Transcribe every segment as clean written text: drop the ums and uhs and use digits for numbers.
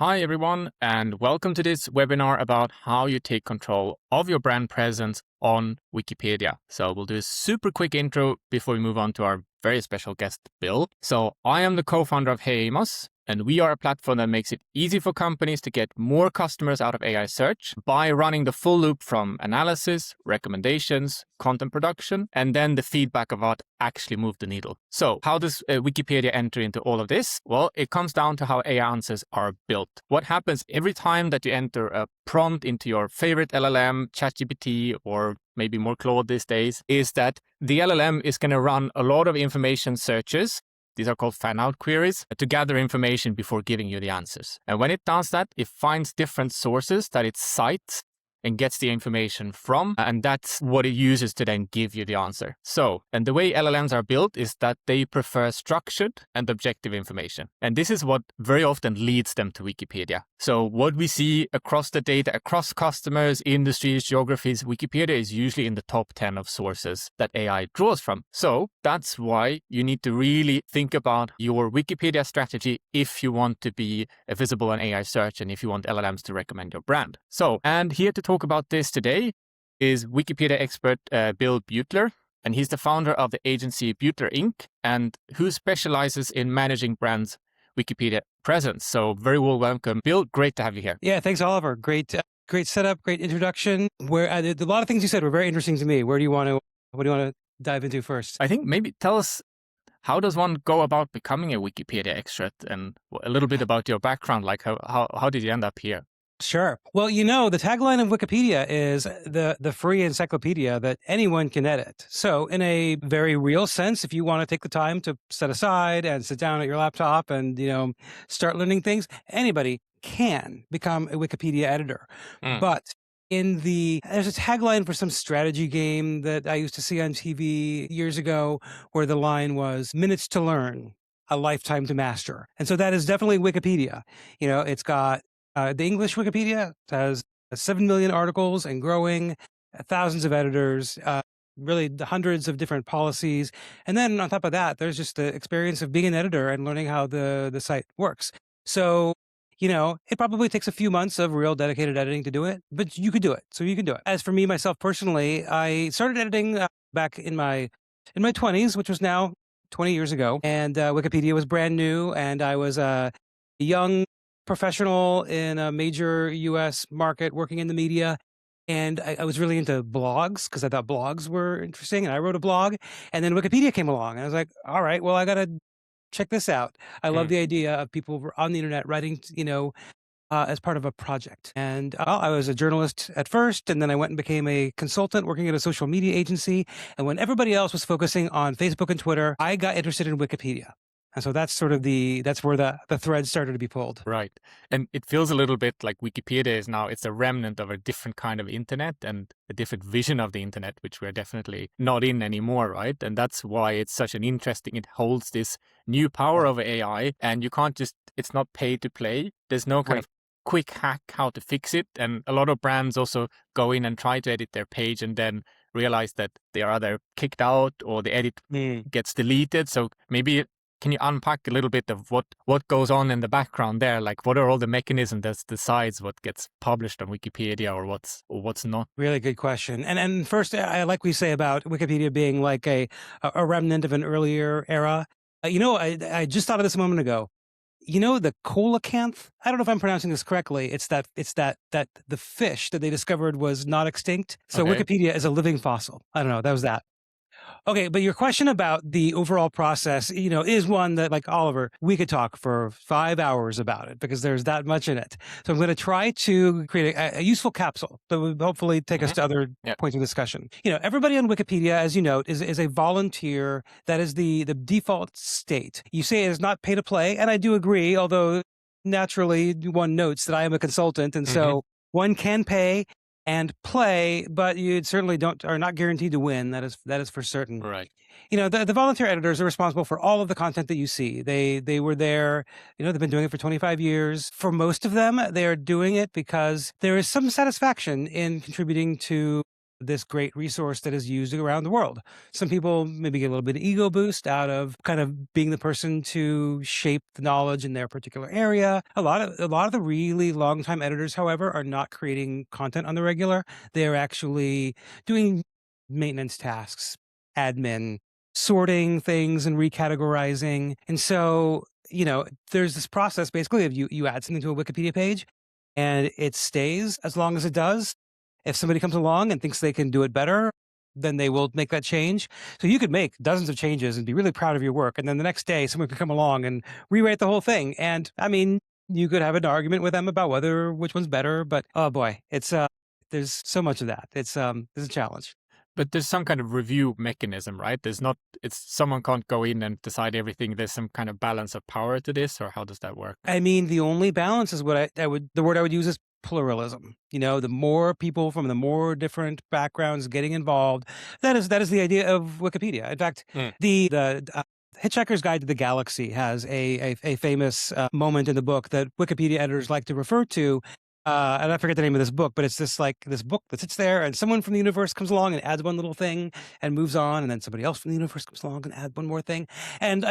Hi, everyone, and welcome to this webinar about how you take control of your brand presence on Wikipedia. So we'll do a super quick intro before we move on to our very special guest, Bill. So I am the co-founder of Amos, and we are a platform that makes it easy for companies to get more customers out of AI search by running the full loop from analysis, recommendations, content production, and then the feedback of what actually moved the needle. So how does Wikipedia enter into all of this? Well, it comes down to how AI answers are built. What happens every time that you enter a prompt into your favorite LLM, ChatGPT, or maybe more Claude these days, is that the LLM is going to run a lot of information searches. These are called fan-out queries to gather information before giving you the answers. And when it does that, it finds different sources that it cites and gets the information from, and that's what it uses to then give you the answer. So, and the way LLMs are built is that they prefer structured and objective information. And this is what very often leads them to Wikipedia. So what we see across the data, across customers, industries, geographies, Wikipedia is usually in the top 10 of sources that AI draws from. So that's why you need to really think about your Wikipedia strategy if you want to be visible on AI search and if you want LLMs to recommend your brand. So, and here to talk about this today is Wikipedia expert Bill Beutler, and he's the founder of the agency Beutler Inc., and who specializes in managing brands' Wikipedia presence. So very well welcome, Bill. Great to have you here. Yeah, thanks, Oliver. Great setup, great introduction. Where a lot of things you said were very interesting to me. What do you want to dive into first? I think maybe tell us, how does one go about becoming a Wikipedia expert, and a little bit about your background, like how did you end up here? Sure. Well, the tagline of Wikipedia is the free encyclopedia that anyone can edit. So in a very real sense, if you want to take the time to set aside and sit down at your laptop and, start learning things, anybody can become a Wikipedia editor. But there's a tagline for some strategy game that I used to see on TV years ago where the line was minutes to learn, a lifetime to master. And so that is definitely Wikipedia. It's got the English Wikipedia has 7 million articles and growing, thousands of editors, really hundreds of different policies. And then on top of that, there's just the experience of being an editor and learning how the site works. So, it probably takes a few months of real dedicated editing to do it, but you could do it. So you can do it. As for me, myself personally, I started editing back in my 20s, which was now 20 years ago. And Wikipedia was brand new. And I was a young professional in a major US market working in the media. And I was really into blogs because I thought blogs were interesting. And I wrote a blog. And then Wikipedia came along. And I was like, all right, well, I got to check this out. I love the idea of people on the internet writing, as part of a project. And I was a journalist at first, and then I went and became a consultant working at a social media agency. And when everybody else was focusing on Facebook and Twitter, I got interested in Wikipedia. And so that's sort of that's where the thread started to be pulled. Right. And it feels a little bit like Wikipedia is now, it's a remnant of a different kind of internet and a different vision of the internet, which we're definitely not in anymore, right? And that's why it's such an interesting, it holds this new power of AI, and you can't just, it's not pay to play. There's no kind of quick hack how to fix it. And a lot of brands also go in and try to edit their page and then realize that they are either kicked out or the edit gets deleted. So maybe can you unpack a little bit of what goes on in the background there? Like, what are all the mechanisms that decides what gets published on Wikipedia or what's not? Really good question. And first, I like we say about Wikipedia being like a remnant of an earlier era. I just thought of this a moment ago. The coelacanth, I don't know if I'm pronouncing this correctly. It's that the fish that they discovered was not extinct. So okay. Wikipedia is a living fossil. I don't know. That was that. Okay, but your question about the overall process, is one that, like Oliver, we could talk for 5 hours about it because there's that much in it. So I'm going to try to create a useful capsule that will hopefully take us to other points of discussion. Everybody on Wikipedia, as you note, is a volunteer. That is the default state. You say it is not pay to play, and I do agree, although naturally one notes that I am a consultant, and so one can pay and play, but you certainly are not guaranteed to win. That is for certain. Right. The volunteer editors are responsible for all of the content that you see. They were there, they've been doing it for 25 years. For most of them, they are doing it because there is some satisfaction in contributing to this great resource that is used around the world. Some people maybe get a little bit of ego boost out of kind of being the person to shape the knowledge in their particular area. A lot of the really long time editors, however, are not creating content on the regular. They're actually doing maintenance tasks, admin, sorting things and recategorizing. And so, there's this process basically of you add something to a Wikipedia page and it stays as long as it does. If somebody comes along and thinks they can do it better, then they will make that change. So you could make dozens of changes and be really proud of your work. And then the next day, someone could come along and rewrite the whole thing. And I mean, you could have an argument with them about which one's better. But oh boy, there's so much of that. It's a challenge. But there's some kind of review mechanism, right? There's not, it's someone can't go in and decide everything. There's some kind of balance of power to this, or how does that work? I mean, the only balance is the word I would use is pluralism. The more people from the more different backgrounds getting involved, that is the idea of Wikipedia. In fact, Mm. the Hitchhiker's Guide to the Galaxy has a famous moment in the book that Wikipedia editors like to refer to. And I forget the name of this book, but it's this book that sits there, and someone from the universe comes along and adds one little thing and moves on, and then somebody else from the universe comes along and adds one more thing. And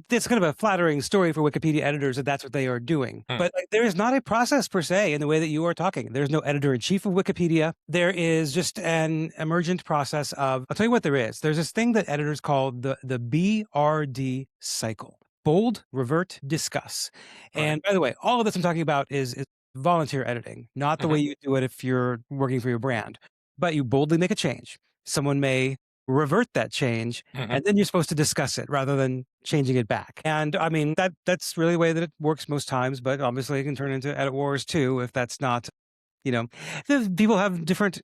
it's kind of a flattering story for Wikipedia editors that that's what they are doing. Hmm. But there is not a process per se in the way that you are talking. There's no editor in chief of Wikipedia. There is just an emergent process of. I'll tell you what there is. There's this thing that editors call the BRD cycle: bold, revert, discuss. And by the way, all of this I'm talking about is volunteer editing, not the way you do it if you're working for your brand. But you boldly make a change. Someone may revert that change, and then you're supposed to discuss it rather than changing it back. And I mean, that's really the way that it works most times, but obviously it can turn into edit wars too if that's not, people have different,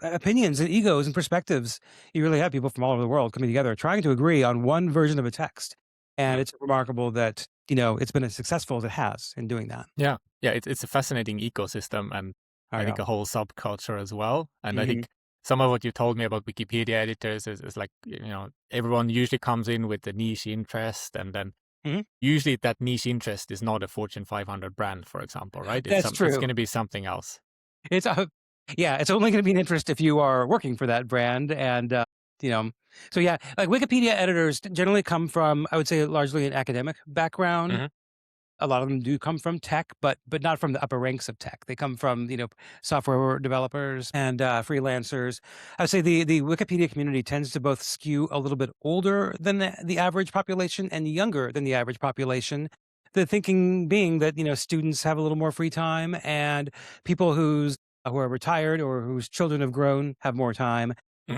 opinions and egos and perspectives. You really have people from all over the world coming together trying to agree on one version of a text. And it's remarkable that, it's been as successful as it has in doing that. Yeah. Yeah. It's a fascinating ecosystem, and I think a whole subculture as well. And I think some of what you told me about Wikipedia editors is like, everyone usually comes in with a niche interest, and then usually that niche interest is not a Fortune 500 brand, for example, right? That's true. It's going to be something else. It's it's only going to be an interest if you are working for that brand. And, so yeah, like Wikipedia editors generally come from, I would say, largely an academic background. A lot of them do come from tech, but not from the upper ranks of tech. They come from, software developers and freelancers. I would say the Wikipedia community tends to both skew a little bit older than the average population and younger than the average population. The thinking being that, students have a little more free time, and people who are retired or whose children have grown have more time.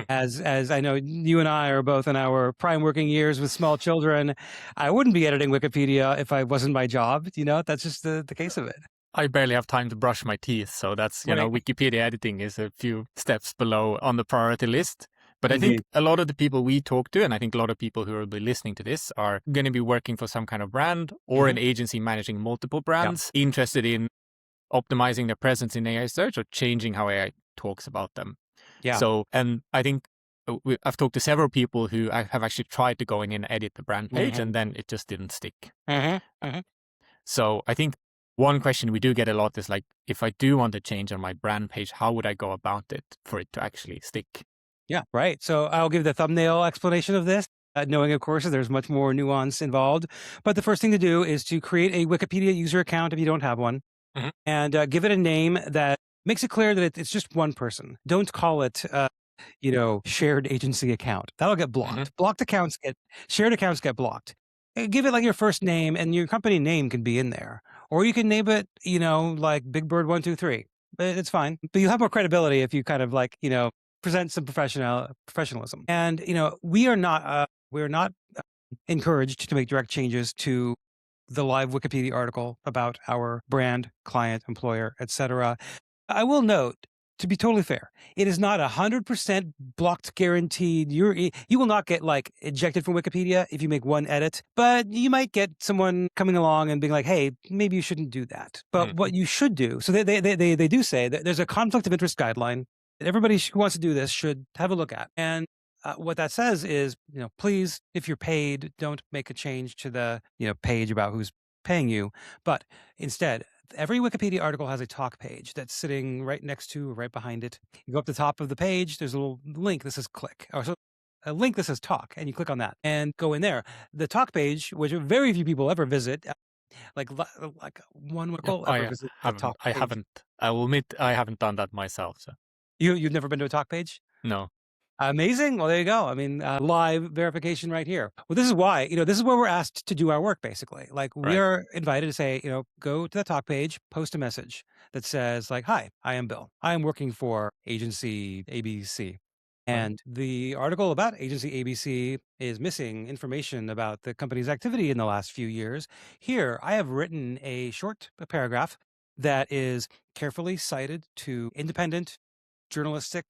As I know you and I are both in our prime working years with small children, I wouldn't be editing Wikipedia if I wasn't my job. That's just the case of it. I barely have time to brush my teeth. So that's, Wikipedia editing is a few steps below on the priority list. But I think a lot of the people we talk to, and I think a lot of people who will be listening to this, are going to be working for some kind of brand or an agency managing multiple brands, interested in optimizing their presence in AI search or changing how AI talks about them. Yeah. So, and I think I've talked to several people who have actually tried to go in and edit the brand page, and then it just didn't stick. So I think one question we do get a lot is like, if I do want to change on my brand page, how would I go about it for it to actually stick? Yeah, right. So I'll give the thumbnail explanation of this, knowing, of course, that there's much more nuance involved. But the first thing to do is to create a Wikipedia user account if you don't have one, and give it a name that makes it clear that it's just one person. Don't call it, shared agency account. That'll get blocked. Shared accounts get blocked. Give it like your first name, and your company name can be in there. Or you can name it, like Big Bird 123. It's fine. But you have more credibility if you kind of present some professionalism. And, we are not encouraged to make direct changes to the live Wikipedia article about our brand, client, employer, etc. I will note, to be totally fair, it is not 100% blocked guaranteed. You will not get ejected from Wikipedia if you make one edit, but you might get someone coming along and being like, hey, maybe you shouldn't do that. But what you should do, so they do say that there's a conflict of interest guideline that everybody who wants to do this should have a look at. And what that says is, please, if you're paid, don't make a change to the, page about who's paying you, but instead Every Wikipedia article has a talk page that's sitting right next to or right behind it. You go up the top of the page, there's a little link that says click. Or so a link that says talk, and you click on that and go in there. The talk page, which very few people ever visit, like one Yeah, will ever visit the haven't. talk I page. haven't. I will admit I haven't done that myself. So You've never been to a talk page? no, Amazing. Well, there you go. I mean, live verification right here. Well, this is why, this is where we're asked to do our work, basically. Like, we right. are invited to say, go to the talk page, post a message that says, like, hi, I am Bill. I am working for agency ABC. Right. And the article about agency ABC is missing information about the company's activity in the last few years. Here, I have written a short paragraph that is carefully cited to independent journalistic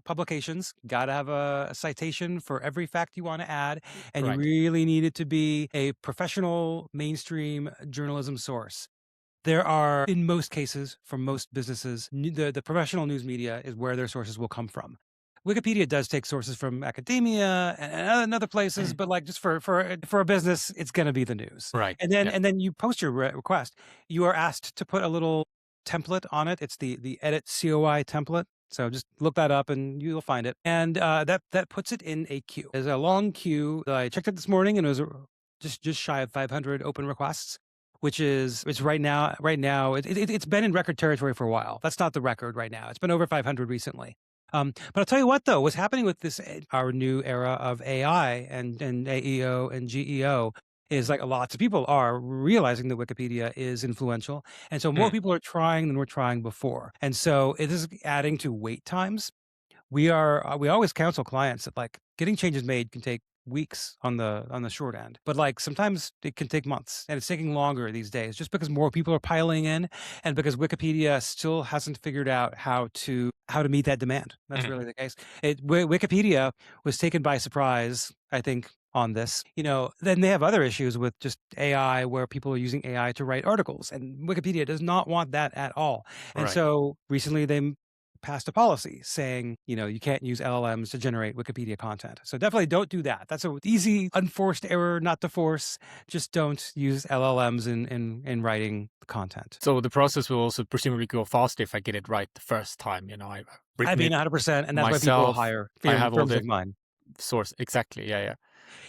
publications. Got to have a citation for every fact you want to add, and you Right. really need it to be a professional mainstream journalism source. There are, in most cases, for most businesses, the professional news media is where their sources will come from. Wikipedia does take sources from academia and other places, but like just for a business, it's going to be the news. Right. And then Yeah. you post your request. You are asked to put a little template on it. It's the edit COI template. So just look that up and you'll find it. And that puts it in a queue. There's a long queue. I checked it this morning and it was just shy of 500 open requests, which is it's right now. It's been in record territory for a while. That's not the record right now. It's been over 500 recently. But I'll tell you what, though, what's happening with this our new era of AI and AEO and GEO is like lots of people are realizing that Wikipedia is influential. And so more Mm. people are trying than were trying before. And so it is adding to wait times. We always counsel clients that like getting changes made can take weeks on the short end, but like sometimes it can take months, and it's taking longer these days just because more people are piling in and because Wikipedia still hasn't figured out how to meet that demand. That's Mhm. really the case. Wikipedia was taken by surprise, I think, on this. Then they have other issues with just AI where people are using AI to write articles, and Wikipedia does not want that at all. And Right. so recently they passed a policy saying, you can't use LLMs to generate Wikipedia content. So definitely don't do that. That's an easy, unforced error not to force. Just don't use LLMs in writing content. So the process will also presumably go faster if I get it right the first time. I've I written mean, it 100%. And that's why people myself. hire I have all firms the like mine. source exactly. Yeah. Yeah.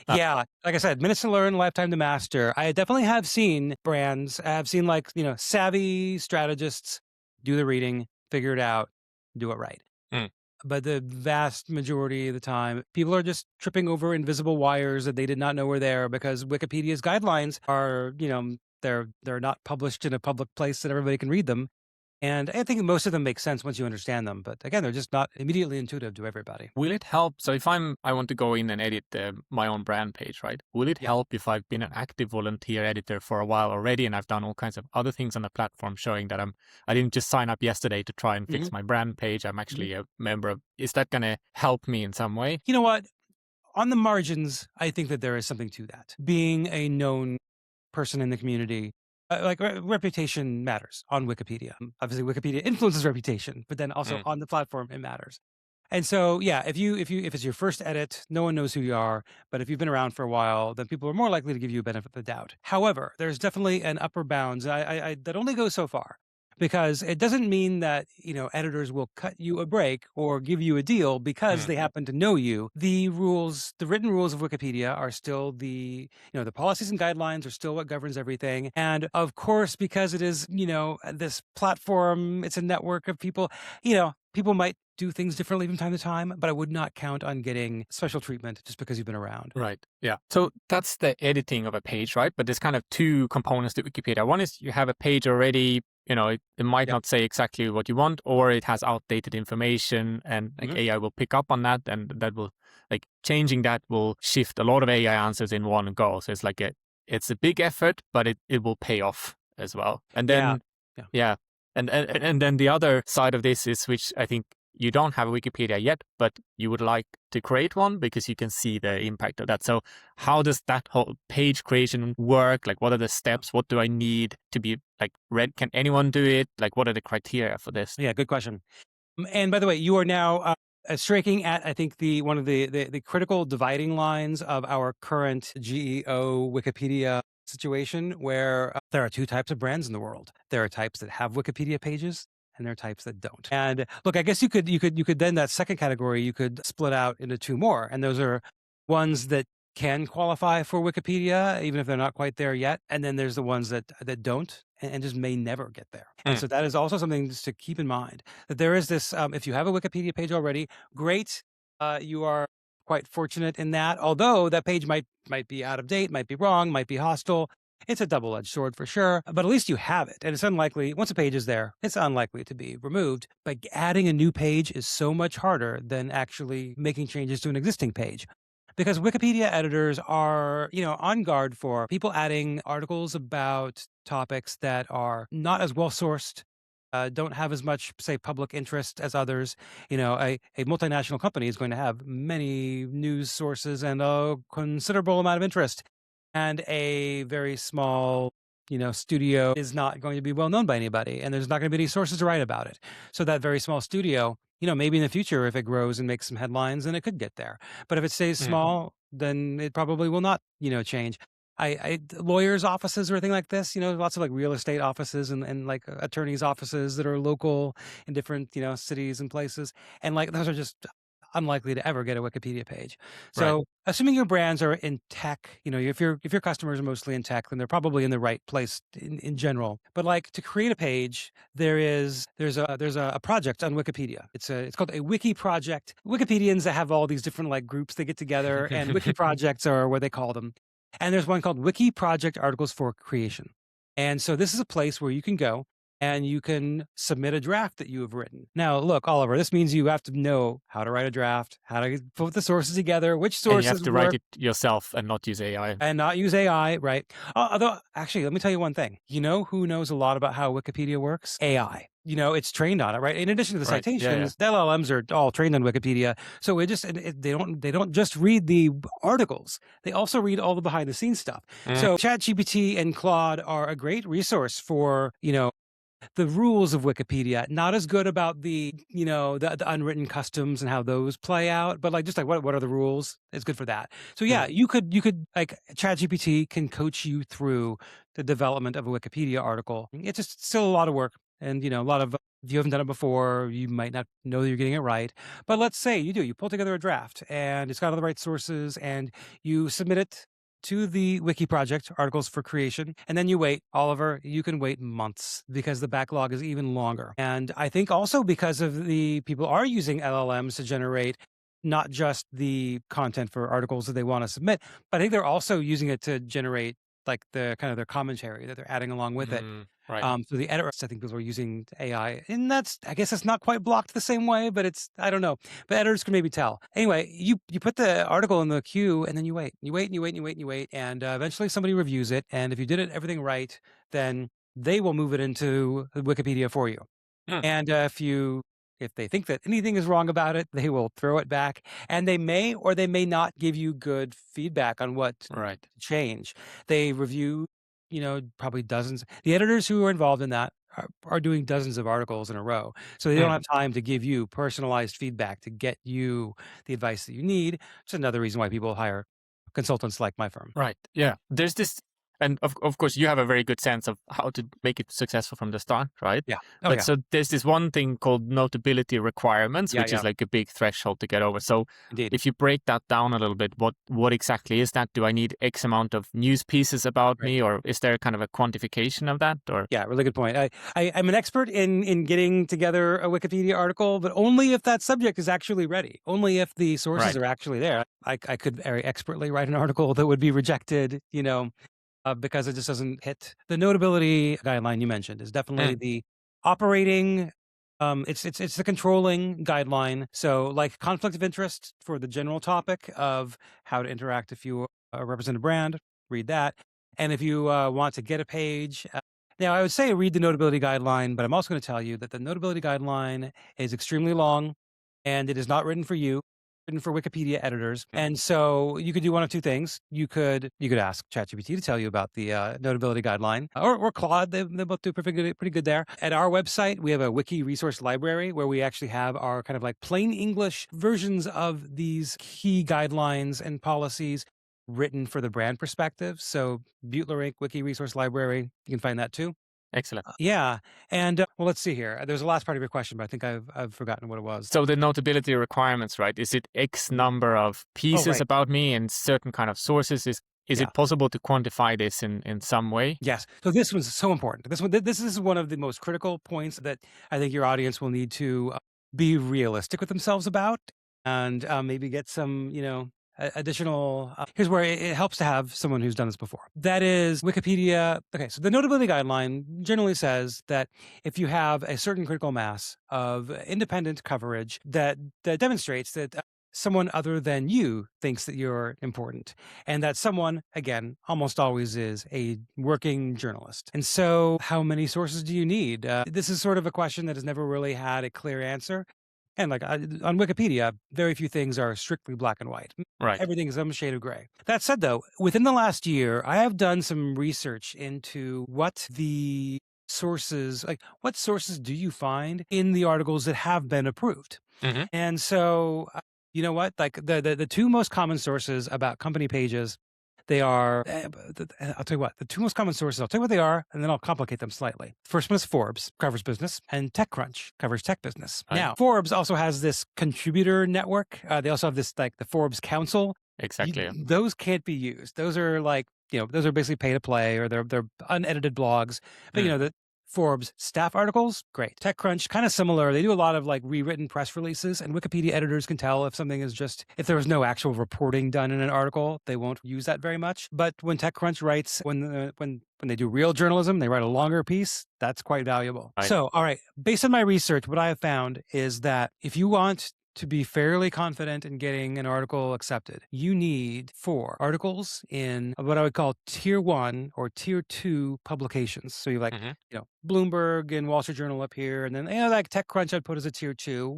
Uh, Yeah, like I said, minutes to learn, lifetime to master. I definitely have seen brands, I've seen like, savvy strategists do the reading, figure it out, do it right. mm, But the vast majority of the time, people are just tripping over invisible wires that they did not know were there because Wikipedia's guidelines are, they're not published in a public place that everybody can read them. And I think most of them make sense once you understand them. But again, they're just not immediately intuitive to everybody. will it help? So if I want to go in and edit my own brand page, right? Will it Yeah. help if I've been an active volunteer editor for a while already and I've done all kinds of other things on the platform showing that I didn't just sign up yesterday to try and fix Mhm. my brand page. I'm Mhm. actually a member of. Is that going to help me in some way? You know what? On the margins, I think that there is something to that. Being a known person in the community, reputation matters on Wikipedia. Obviously, Wikipedia influences reputation, but then also Mm, on the platform, it matters. And so, yeah, if it's your first edit, no one knows who you are. But if you've been around for a while, then people are more likely to give you a benefit of the doubt. However, there's definitely an upper bounds. I that only goes so far, because it doesn't mean that editors will cut you a break or give you a deal because mm, they happen to know you. The rules, the written rules of Wikipedia, are still the policies and guidelines are still what governs everything. And of course, because it is this platform, it's a network of people. People might do things differently from time to time, but I would not count on getting special treatment just because you've been around. right. Yeah. So that's the editing of a page, right? But there's kind of two components to Wikipedia. One is you have a page already. It might Yep. not say exactly what you want, or it has outdated information, and like Mhm. AI will pick up on that, and that will changing that will shift a lot of AI answers in one go. So it's a big effort, but it will pay off as well. And Yeah. then Yeah. yeah, and then the other side of this is, which I think you don't have a Wikipedia yet, but you would like to create one because you can see the impact of that. So how does that whole page creation work? Like, what are the steps? What do I need to be read? Can anyone do it? Like, what are the criteria for this? Yeah, good question. And by the way, you are now striking at, I think, one of the critical dividing lines of our current GEO Wikipedia situation where there are two types of brands in the world. There are types that have Wikipedia pages, and there are types that don't. And look, I guess you could then that second category you could split out into two more, and those are ones that can qualify for Wikipedia even if they're not quite there yet, and then there's the ones that don't and just may never get there. And Mm. so that is also something just to keep in mind, that there is this. If you have a Wikipedia page already, great. You are quite fortunate in that. Although that page might be out of date, might be wrong, might be hostile. It's a double-edged sword for sure, but at least you have it. And it's unlikely, once a page is there, it's unlikely to be removed. But adding a new page is so much harder than actually making changes to an existing page. Because Wikipedia editors are, on guard for people adding articles about topics that are not as well sourced, don't have as much, say, public interest as others. A multinational company is going to have many news sources and a considerable amount of interest. And a very small, studio is not going to be well known by anybody, and there's not going to be any sources to write about it. So that very small studio, maybe in the future, if it grows and makes some headlines, then it could get there. But if it stays Mm. small, then it probably will not, change. Lawyers' offices or anything like this, lots of like real estate offices and like attorneys' offices that are local in different, cities and places. And like those are just unlikely to ever get a Wikipedia page. Right. So assuming your brands are in tech, if your customers are mostly in tech, then they're probably in the right place in general. But like to create a page, there's a project on Wikipedia. It's called a wiki project. Wikipedians that have all these different like groups they get together, and wiki projects are what they call them. And there's one called Wiki Project Articles for Creation. And so this is a place where you can go and you can submit a draft that you have written. Now, look, Oliver, this means you have to know how to write a draft, how to put the sources together, which And you have sources to work, write it yourself and not use AI. and not use AI, right? Although, actually, let me tell you one thing. You know who knows a lot about how Wikipedia works? AI. It's trained on it, right? In addition to the Right. Yeah, citations, the LLMs are all trained on Wikipedia. So they don't just read the articles; they also read all the behind the scenes stuff. Mm. So ChatGPT and Claude are a great resource for the rules of Wikipedia. Not as good about the unwritten customs and how those play out, but like just like what are the rules? It's good for that. So yeah, you could like ChatGPT can coach you through the development of a Wikipedia article. It's just still a lot of work, and a lot of. If you haven't done it before, you might not know that you're getting it right. But let's say you do. You pull together a draft, and it's got all the right sources, and you submit it to the Wiki Project, Articles for Creation, and then you wait. Oliver, you can wait months because the backlog is even longer. And I think also because of the people are using LLMs to generate not just the content for articles that they want to submit, but I think they're also using it to generate like the kind of their commentary that they're adding along with it. Right. So the editors, I think people are using AI, and I guess it's not quite blocked the same way, but I don't know. But editors can maybe tell. Anyway, you put the article in the queue, and then you wait, and eventually somebody reviews it. And if you did everything right, then they will move it into Wikipedia for you. Hmm. And if they think that anything is wrong about it, they will throw it back, and they may or they may not give you good feedback on what Right. to change. They review, probably dozens. The editors who are involved in that are doing dozens of articles in a row, so they don't have time to give you personalized feedback to get you the advice that you need. It's another reason why people hire consultants like my firm. Right. Yeah. There's this, and of course, you have a very good sense of how to make it successful from the start, right? Yeah. But so there's this one thing called notability requirements, which is like a big threshold to get over. So Indeed. if you break that down a little bit, what exactly is that? Do I need X amount of news pieces about me, or is there kind of a quantification of that? Or Yeah, really good point. I'm an expert in getting together a Wikipedia article, but only if that subject is actually ready. Only if the sources are actually there. I could very expertly write an article that would be rejected, because it just doesn't hit. The notability guideline you mentioned is definitely the operating. It's the controlling guideline. So like conflict of interest for the general topic of how to interact if you represent a brand, read that. And if you want to get a page, now I would say read the notability guideline, but I'm also going to tell you that the notability guideline is extremely long, and it is not written for you. Written for Wikipedia editors. And so you could do one of two things. You could ask ChatGPT to tell you about the notability guideline, or Claude. They both do pretty good there. At our website, we have a wiki resource library where we actually have our kind of like plain English versions of these key guidelines and policies. written for the brand perspective. So Beutler Inc. Wiki Resource Library, you can find that too. Excellent. Yeah. And well, let's see here. There's the last part of your question, but I think I've forgotten what it was. So the notability requirements, right? Is it X number of Oh, pieces right. about me and certain kind of sources? Is Yeah. it possible to quantify this in some way? Yes. So this one's so important. This is one of the most critical points that I think your audience will need to be realistic with themselves about, and maybe get some, additional. Here's where it helps to have someone who's done this before. That is Wikipedia. Okay, so the notability guideline generally says that if you have a certain critical mass of independent coverage that demonstrates that someone other than you thinks that you're important, and that someone, again, almost always is a working journalist. And so, how many sources do you need? This is sort of a question that has never really had a clear answer. And like on Wikipedia, very few things are strictly black and white. Right. Everything is some shade of gray. That said, though, within the last year, I have done some research into what the sources, like what sources do you find in the articles that have been approved? Hmm. And so, you know what? Like the two most common sources about company pages, they are. I'll tell you what. The two most common sources. I'll tell you what they are, and then I'll complicate them slightly. First one is Forbes, covers business, and TechCrunch covers tech business. Right. Now, Forbes also has this contributor network. They also have this like the Forbes Council. Exactly. Those can't be used. Those are like those are basically pay to play, or they're unedited blogs. But Mm. the Forbes staff articles, great. TechCrunch, kind of similar. They do a lot of like rewritten press releases, and Wikipedia editors can tell if something is just, if there was no actual reporting done in an article, they won't use that very much. But when TechCrunch writes, when they do real journalism, they write a longer piece, that's quite valuable. Right. So, all right, based on my research, what I have found is that if you want to be fairly confident in getting an article accepted, you need 4 articles in what I would call tier 1 or tier 2 publications. So you like, Hmm. Bloomberg and Wall Street Journal up here, and then like TechCrunch I'd put as a tier 2,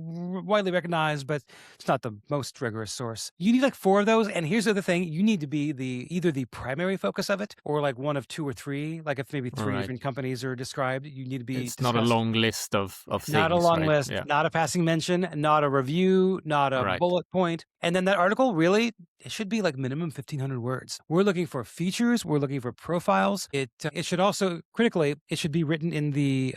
widely recognized, but it's not the most rigorous source. You need like 4 of those, and here's the other thing: you need to be either the primary focus of it, or like one of 2 or 3. Like if maybe 3 Right. different companies are described, you need to be It's not a discussed. long list of things. Not a long Right? list, Yeah. not a passing mention, not a review, not a Right. bullet point. And then that article really, it should be like minimum 1,500 words. We're looking for features. We're looking for profiles. It should also, critically, it should be written in the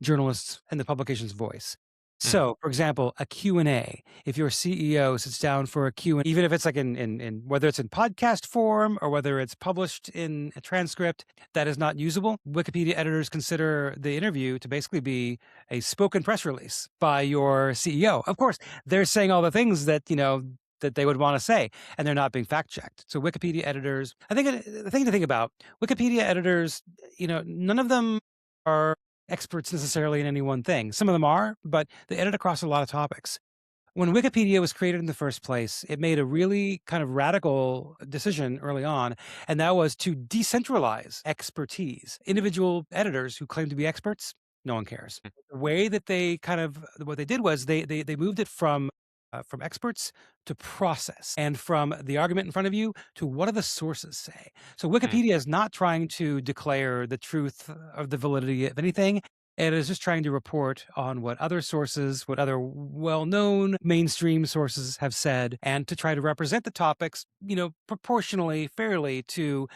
journalist's and the publication's voice. Mm. So, for example, a Q&A. If your CEO sits down for a Q&A, even if it's like in whether it's in podcast form or whether it's published in a transcript, that is not usable. Wikipedia editors consider the interview to basically be a spoken press release by your CEO. Of course, they're saying all the things that, that they would want to say, and they're not being fact checked. So Wikipedia editors, I think the thing to think about, Wikipedia editors, none of them are experts necessarily in any one thing. Some of them are, but they edit across a lot of topics. When Wikipedia was created in the first place, it made a really kind of radical decision early on, and that was to decentralize expertise. Individual editors who claim to be experts, no one cares. The way that they what they did was they moved it from experts to process, and from the argument in front of you to what do the sources say. So Wikipedia is not trying to declare the truth of the validity of anything. It is just trying to report on what other sources, what other well-known mainstream sources have said, and to try to represent the topics, proportionally, fairly to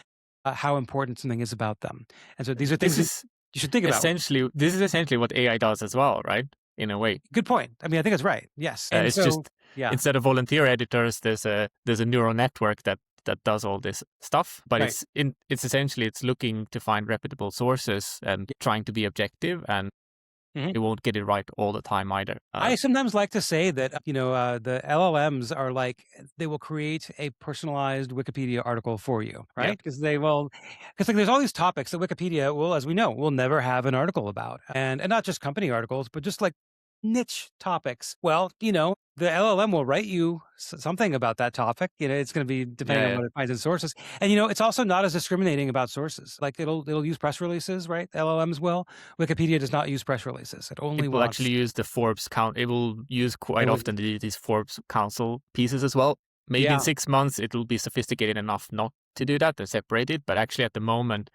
how important something is about them. And so these are things This that you should think about. this is essentially what AI does as well, right? In a way. Good point. I mean, I think that's right. Yes. And It's so, just yeah. instead of volunteer editors, there's a neural network that does all this stuff. But Right. it's essentially it's looking to find reputable sources and trying to be objective, and Mhm. it won't get it right all the time either. I sometimes like to say that, the LLMs are like, they will create a personalized Wikipedia article for you, Yeah. right? Because like there's all these topics that Wikipedia will, as we know, will never have an article about. And not just company articles, but just like niche topics. Well, the LLM will write you something about that topic. It's going to be depending on Yeah. what it finds in sources. And, it's also not as discriminating about sources. Like it'll use press releases, right? LLMs will. Wikipedia does not use press releases. It only It will wants. actually use the Forbes count. It will use quite It will- often these Forbes Council pieces as well. Maybe Yeah. in 6 months it will be sophisticated enough not to do that. They're separated, but actually at the moment,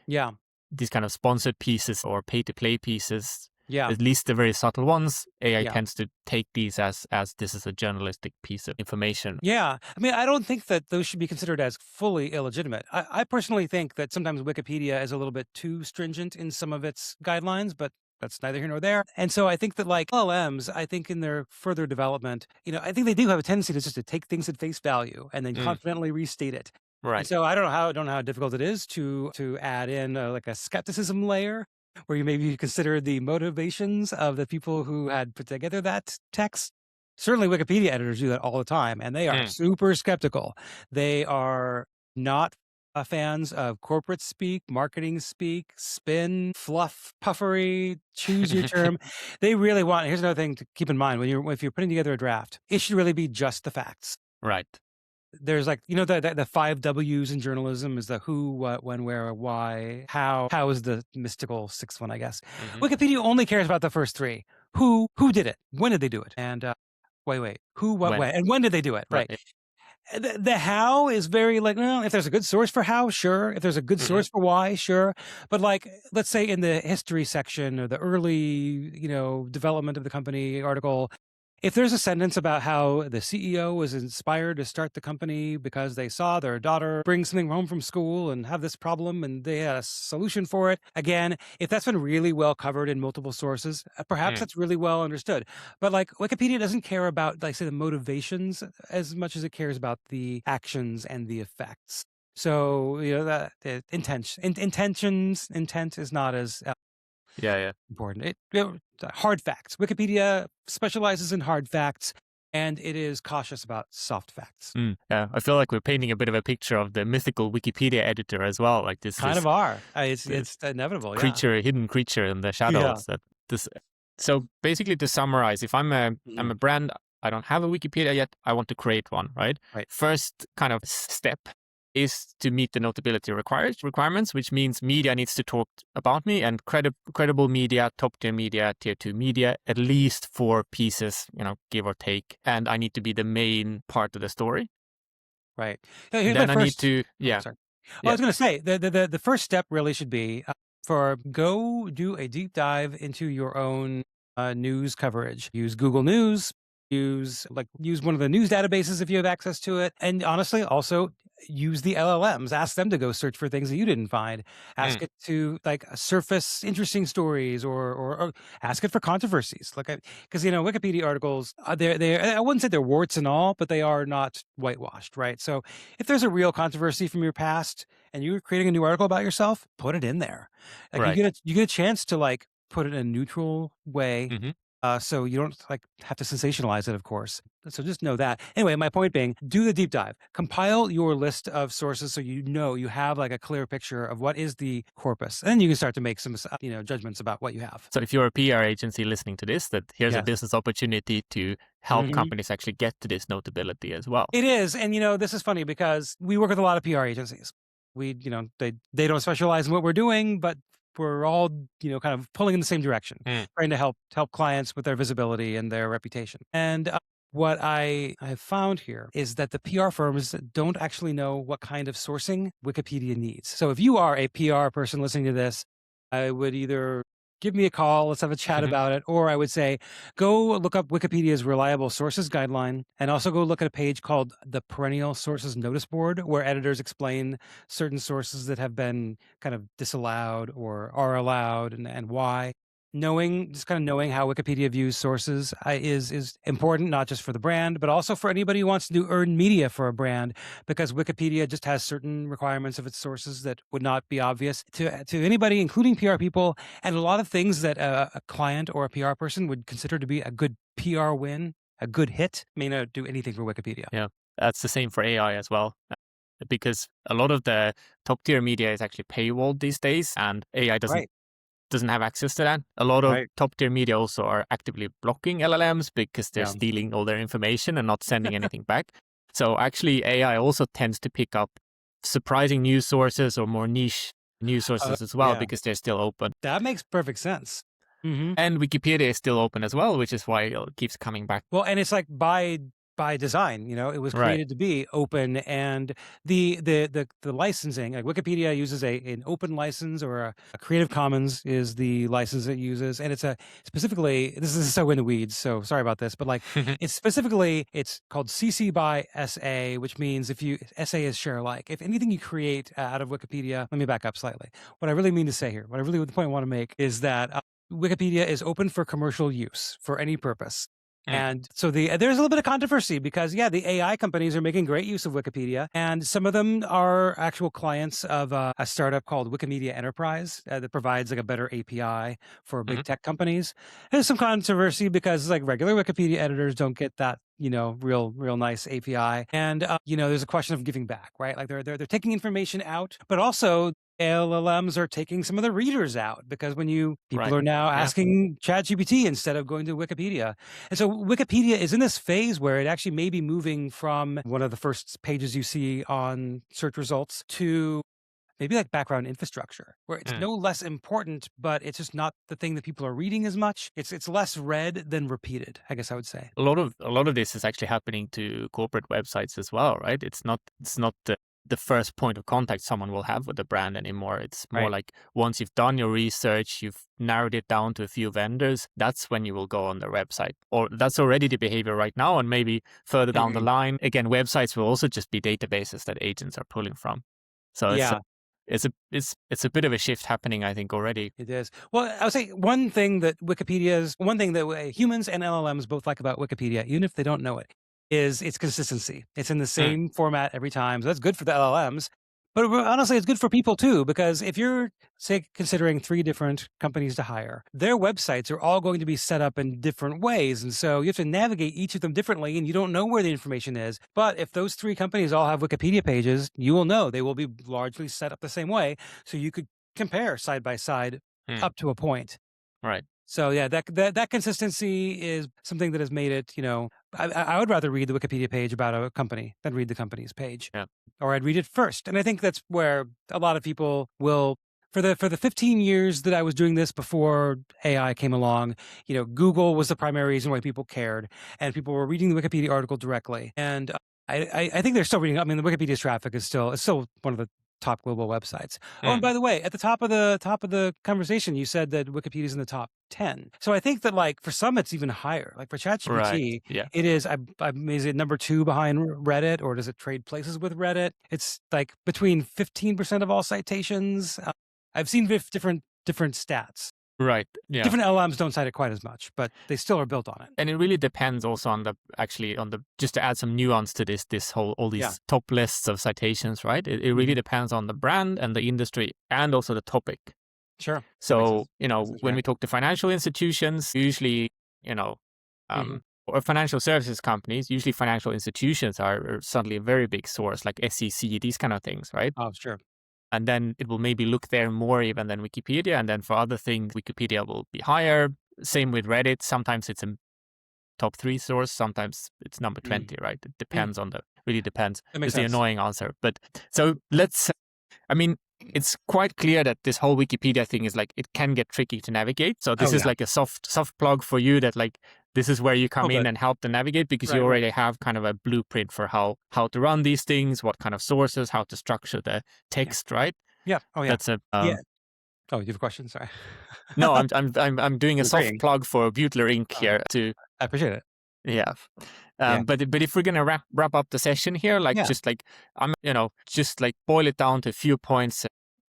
Yeah. these kind of sponsored pieces or pay-to-play pieces, Yeah. At least the very subtle ones, AI Yeah. tends to take these as this is a journalistic piece of information. Yeah. I mean, I don't think that those should be considered as fully illegitimate. I personally think that sometimes Wikipedia is a little bit too stringent in some of its guidelines, but that's neither here nor there. And so I think that like LLMs, I think in their further development, I think they do have a tendency to just to take things at face value and then confidently restate it. And Right. so I don't know how difficult it is to add in like a skepticism layer where you maybe consider the motivations of the people who had put together that text. Certainly Wikipedia editors do that all the time, and they are super skeptical. They are not fans of corporate speak, marketing speak, spin, fluff, puffery, choose your term. They really want, here's another thing to keep in mind if you're putting together a draft, it should really be just the facts. Right. There's like, the 5 W's in journalism is the who, what, when, where, why, how. How is the mystical sixth one, I guess. Wikipedia only cares about the first 3. Who did it? When did they do it? And wait, who, what, when, and when did they do it? Right. The how is very like, well, if there's a good source for how, sure. If there's a good source for why, sure. But like, let's say in the history section or the early, development of the company article, if there's a sentence about how the CEO was inspired to start the company because they saw their daughter bring something home from school and have this problem and they had a solution for it. Again, if that's been really well covered in multiple sources, perhaps that's really well understood. But like Wikipedia doesn't care about, like, say, the motivations as much as it cares about the actions and the effects. So, the intent is not as important. Hard facts. Wikipedia specializes in hard facts, and it is cautious about soft facts. Yeah, I feel like we're painting a bit of a picture of the mythical Wikipedia editor as well. Like this kind of are. It's inevitable. Creature, hidden creature in the shadows. Yeah. That this. So basically, to summarize, if I'm a brand, I don't have a Wikipedia yet. I want to create one. Right. Right. First kind of step is to meet the notability requirements, which means media needs to talk about me, and credible media, top tier media, tier 2 media, at least 4 pieces, give or take. And I need to be the main part of the story. Right. Then I need to, Sorry. Well, I was going to say the first step really should be go do a deep dive into your own news coverage. Use Google News. Use one of the news databases if you have access to it. And honestly, also use the LLMs. Ask them to go search for things that you didn't find. Ask it to surface interesting stories or ask it for controversies. Because Wikipedia articles, they I wouldn't say they're warts and all, but they are not whitewashed, right? So if there's a real controversy from your past and you're creating a new article about yourself, put it in there. Right. You get a chance to put it in a neutral way. So you don't have to sensationalize it, of course. So just know that. Anyway, my point being, do the deep dive. Compile your list of sources so you have a clear picture of what is the corpus. And then you can start to make some judgments about what you have. So if you're a PR agency listening to this, that here's a business opportunity to help companies actually get to this notability as well. It is. And this is funny because we work with a lot of PR agencies. We they don't specialize in what we're doing, but we're all, kind of pulling in the same direction, trying to help clients with their visibility and their reputation. And what I have found here is that the PR firms don't actually know what kind of sourcing Wikipedia needs. So if you are a PR person listening to this, I would either give me a call, let's have a chat about it, or I would say, go look up Wikipedia's reliable sources guideline, and also go look at a page called the Perennial Sources Notice Board, where editors explain certain sources that have been kind of disallowed or are allowed and why. Knowing how Wikipedia views sources is important, not just for the brand, but also for anybody who wants to do earned media for a brand, because Wikipedia just has certain requirements of its sources that would not be obvious to anybody, including PR people, and a lot of things that a client or a PR person would consider to be a good PR win, a good hit, may not do anything for Wikipedia. Yeah, that's the same for AI as well. Because a lot of the top tier media is actually paywalled these days, and AI doesn't have access to that. A lot of top tier media also are actively blocking LLMs because they're stealing all their information and not sending anything back. So actually AI also tends to pick up surprising news sources or more niche news sources as well, because they're still open. That makes perfect sense. And Wikipedia is still open as well, which is why it keeps coming back. Well, and it's by by design. It was Right. created to be open, and the licensing, like Wikipedia uses an open license, or a Creative Commons is the license it uses, and it's a specifically, this is so in the weeds, so sorry about this, but like it's called CC by SA, which means if you SA is share alike. If anything you create out of Wikipedia, let me back up slightly. What I really mean to say here, the point I want to make is that Wikipedia is open for commercial use for any purpose. Mm. And so there's a little bit of controversy because, yeah, the AI companies are making great use of Wikipedia, and some of them are actual clients of a startup called Wikimedia Enterprise that provides like a better API for big Mhm. tech companies. There's some controversy because like regular Wikipedia editors don't get that real nice API, and there's a question of giving back, right? Like they're taking information out, but also LLMs are taking some of the readers out because people Right. are now Yeah. asking ChatGPT instead of going to Wikipedia. And so Wikipedia is in this phase where it actually may be moving from one of the first pages you see on search results to maybe like background infrastructure, where it's Mm. no less important, but it's just not the thing that people are reading as much. It's less read than repeated, I guess I would say. A lot of this is actually happening to corporate websites as well, right? It's not the first point of contact someone will have with the brand anymore. It's more Right. like once you've done your research, you've narrowed it down to a few vendors, that's when you will go on their website. Or that's already the behavior right now, and maybe further down the Mhm. line, again, websites will also just be databases that agents are pulling from. So it's a, Yeah. it's a bit of a shift happening, I think, already. It is. Well, I would say one thing that humans and LLMs both like about Wikipedia, even if they don't know it, is its consistency. It's in the Mm. same format every time. So that's good for the LLMs. But honestly, it's good for people too, because if you're, say, considering 3 different companies to hire, their websites are all going to be set up in different ways. And so you have to navigate each of them differently, and you don't know where the information is. But if those 3 companies all have Wikipedia pages, you will know they will be largely set up the same way. So you could compare side by side Mm. up to a point. Right. So yeah, that consistency is something that has made it. I would rather read the Wikipedia page about a company than read the company's page, Yeah. or I'd read it first. And I think that's where a lot of people will. For the 15 years that I was doing this before AI came along, Google was the primary reason why people cared, and people were reading the Wikipedia article directly. And I think they're still reading. I mean, the Wikipedia's traffic is still one of the top global websites. Oh, and Mm. by the way, at the top of the conversation, you said that Wikipedia is in the top 10. So I think that like for some, it's even higher. Like for Right. ChatGPT, Yeah. it is. Is it number 2 behind Reddit, or does it trade places with Reddit? It's like between 15% of all citations. I've seen different stats. Right. Yeah. Different LLMs don't cite it quite as much, but they still are built on it. And it really depends also on just to add some nuance to this whole all Yeah, these top lists of citations, right? It really Mhm. depends on the brand and the industry and also the topic. Sure, that makes So, sense. Makes sense, when right? we talk to financial institutions, usually, you know, Mhm. or financial services companies, usually financial institutions are suddenly a very big source, like SEC, these kind of things, right? Oh, sure. And then it will maybe look there more even than Wikipedia. And then for other things, Wikipedia will be higher. Same with Reddit. Sometimes it's a top 3 source, sometimes it's number Mm. 20, right? It Mm. depends really depends. That makes Is the sense. annoying answer. But so I mean, it's quite clear that this whole Wikipedia thing is like, it can get tricky to navigate. So this Oh is yeah, like a soft plug for you that like, this is where you a come little in bit. and help to navigate because you Right, right. already have kind of a blueprint for how to run these things, what kind of sources, how to structure the Yeah, text, right? yeah. Oh yeah, That's a yeah. Oh, you have a question? Sorry. no, I'm doing a I'm soft agreeing. plug for Beutler Inc. Oh, here to I appreciate it. yeah. Yeah, But if we're gonna wrap up the session here, like yeah. just like just like boil it down to a few points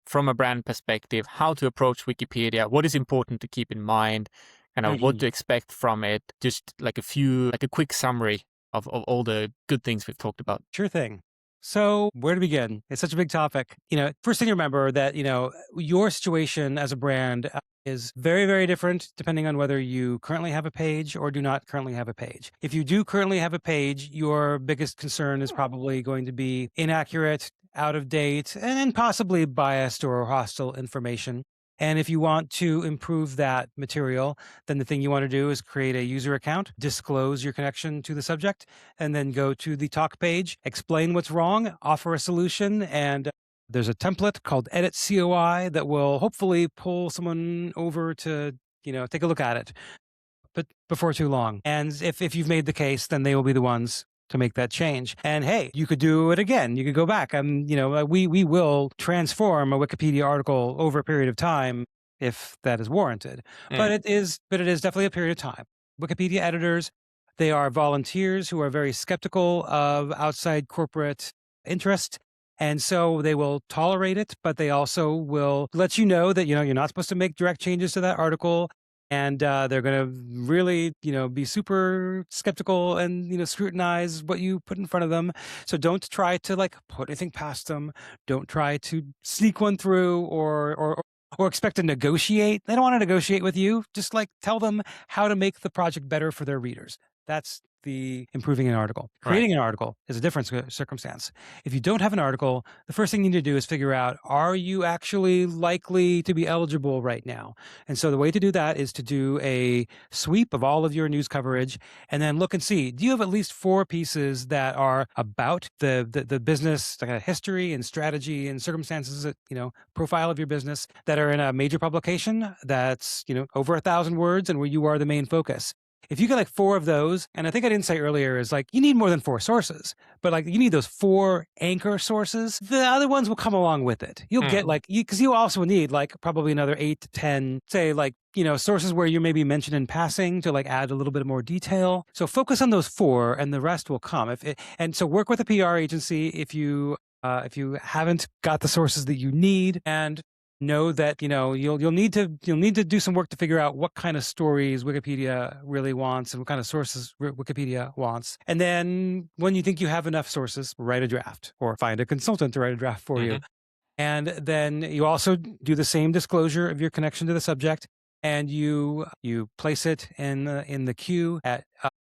from a brand perspective, how to approach Wikipedia, what is important to keep in mind, kind of what Mhm. to expect from it, just like a quick summary of all the good things we've talked about. Sure thing. So, where to begin? It's such a big topic. First thing to remember that, your situation as a brand is very, very different depending on whether you currently have a page or do not currently have a page. If you do currently have a page, your biggest concern is probably going to be inaccurate, out of date, and possibly biased or hostile information. And if you want to improve that material, then the thing you want to do is create a user account, disclose your connection to the subject, and then go to the talk page, explain what's wrong, offer a solution, and there's a template called Edit COI that will hopefully pull someone over to, take a look at it, but before too long. And if you've made the case, then they will be the ones to make that change. And hey, you could do it again. You could go back. We will transform a Wikipedia article over a period of time if that is warranted. But it is definitely a period of time. Wikipedia editors, they are volunteers who are very skeptical of outside corporate interest. And so they will tolerate it, but they also will let you know that, you're not supposed to make direct changes to that article. And they're going to really, be super skeptical and, scrutinize what you put in front of them. So don't try to put anything past them. Don't try to sneak one through or expect to negotiate. They don't want to negotiate with you. Just tell them how to make the project better for their readers. That's the improving an article. Creating an article is a different circumstance. If you don't have an article, the first thing you need to do is figure out, are you actually likely to be eligible right now? And so the way to do that is to do a sweep of all of your news coverage and then look and see, do you have at least 4 pieces that are about the business, history and strategy and circumstances, profile of your business that are in a major publication that's, over 1,000 words and where you are the main focus? If you get 4 of those, and I think I didn't say earlier is you need more than 4 sources, but you need those 4 anchor sources. The other ones will come along with it. You'll get because you also need probably another 8 to 10, say sources where you maybe mention in passing to add a little bit more detail. So focus on those 4 and the rest will come. And so work with a PR agency if you haven't got the sources that you need, and know that you'll need to do some work to figure out what kind of stories Wikipedia really wants and what kind of sources Wikipedia wants. And then when you think you have enough sources, write a draft or find a consultant to write a draft for you. And then you also do the same disclosure of your connection to the subject, and you place it in the queue at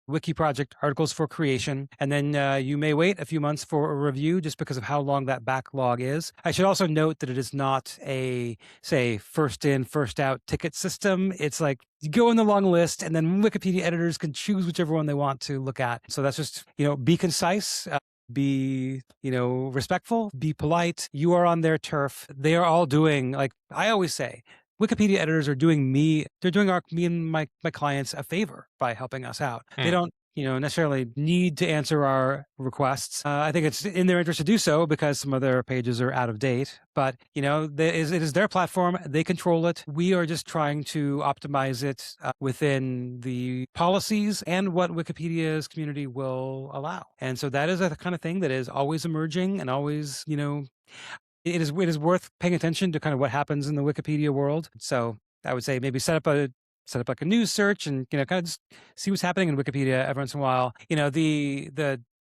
Wiki Project Articles for Creation. And then you may wait a few months for a review just because of how long that backlog is. I should also note that it is not a, say, first in, first out ticket system. It's you go in the long list and then Wikipedia editors can choose whichever one they want to look at. So that's just, be concise. Be, respectful, be polite. You are on their turf. They are all doing, I always say, Wikipedia editors are doing me and my clients a favor by helping us out. They don't, necessarily need to answer our requests. I think it's in their interest to do so because some of their pages are out of date. But, it is their platform. They control it. We are just trying to optimize it within the policies and what Wikipedia's community will allow. And so that is the kind of thing that is always emerging and always, it is worth paying attention to kind of what happens in the Wikipedia world. So I would say maybe set up a news search and kind of just see what's happening in Wikipedia every once in a while.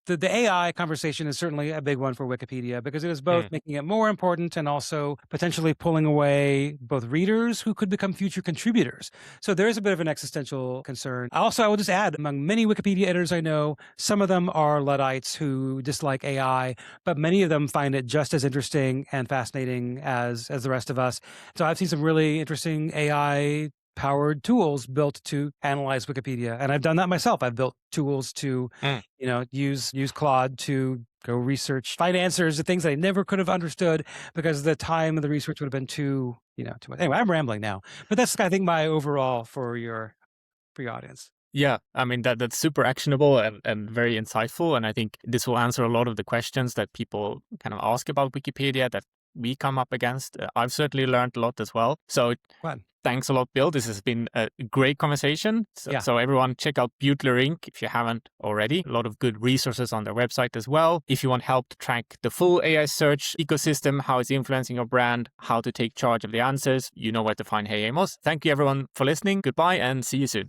The AI conversation is certainly a big one for Wikipedia because it is both making it more important and also potentially pulling away both readers who could become future contributors. So there is a bit of an existential concern. Also, I will just add, among many Wikipedia editors I know, some of them are Luddites who dislike AI, but many of them find it just as interesting and fascinating as the rest of us. So I've seen some really interesting AI powered tools built to analyze Wikipedia. And I've done that myself. I've built tools to, use Claude to go research, find answers to things I never could have understood because the time of the research would have been too much. Anyway, I'm rambling now, but that's, I think, my overall for your audience. Yeah, I mean, that's super actionable and very insightful. And I think this will answer a lot of the questions that people kind of ask about Wikipedia that we come up against. I've certainly learned a lot as well. So thanks a lot, Bill. This has been a great conversation. So everyone check out Beutler Inc. if you haven't already. A lot of good resources on their website as well. If you want help to track the full AI search ecosystem, how it's influencing your brand, how to take charge of the answers, you know where to find Hey Amos. Thank you everyone for listening. Goodbye and see you soon.